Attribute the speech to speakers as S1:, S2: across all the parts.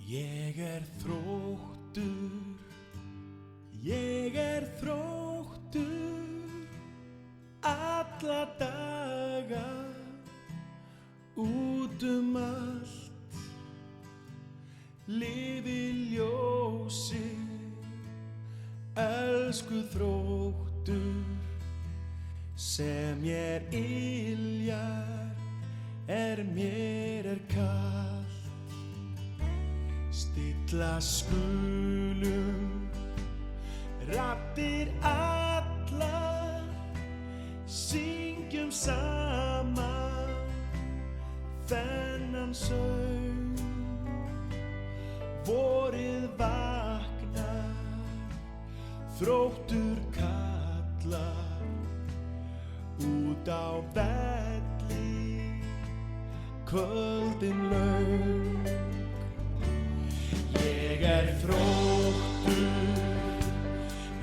S1: Ég er þróttur alla daga út allt, lifi ljósi, elsku þróttur sem mér yljar mér kalt. Stilla skulum raddir allar, syngjum saman þennan söng. Vorið vaknar, þróttur kallar út á velli, kvöldin löng.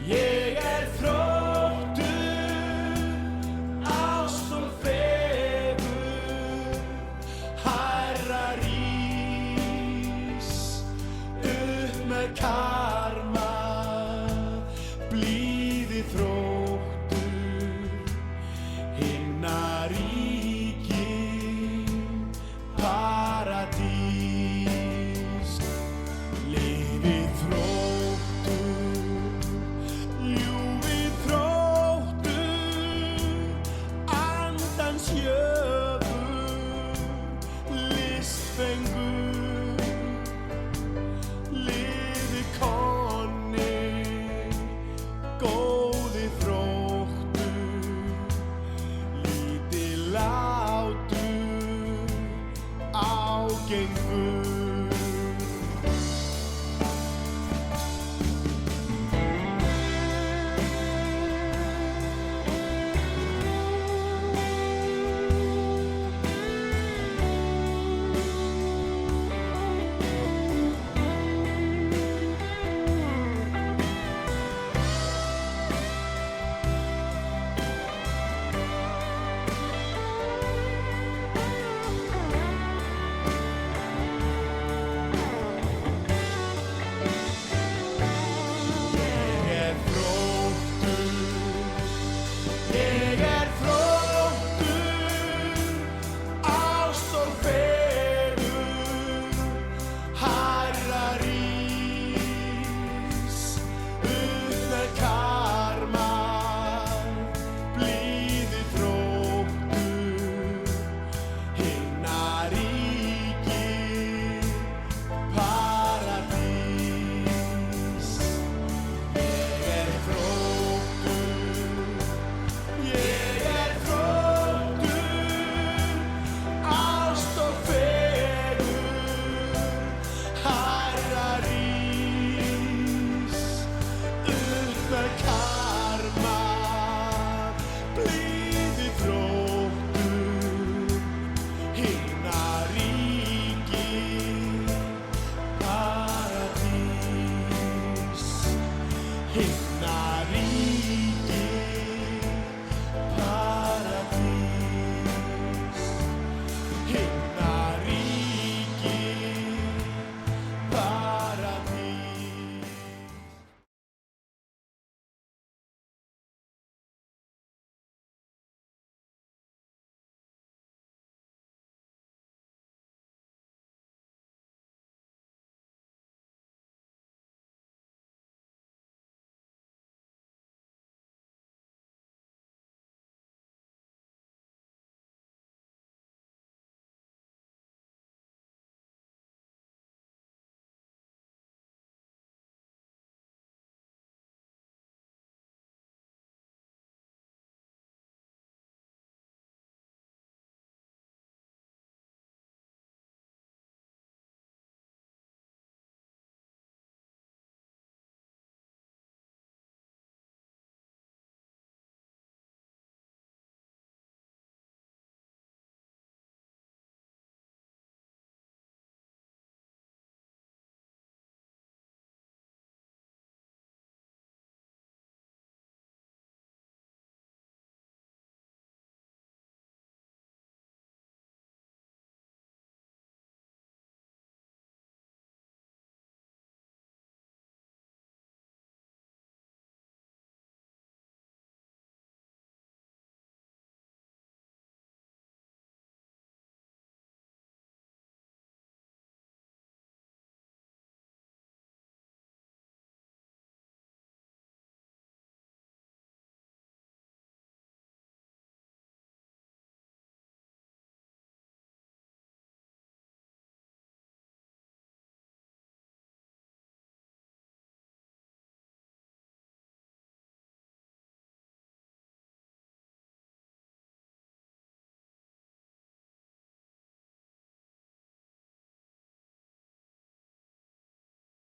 S1: Ég er þróttur, ást og fegurð, hærra rís upp með karma, blíði þróttur, hinna ríkin, paradís. Lífið þróttur, ljúfið þróttur, andans jöfur, listfengur, liði konni, góði þróttur, lítill látur, ágengur. Hey.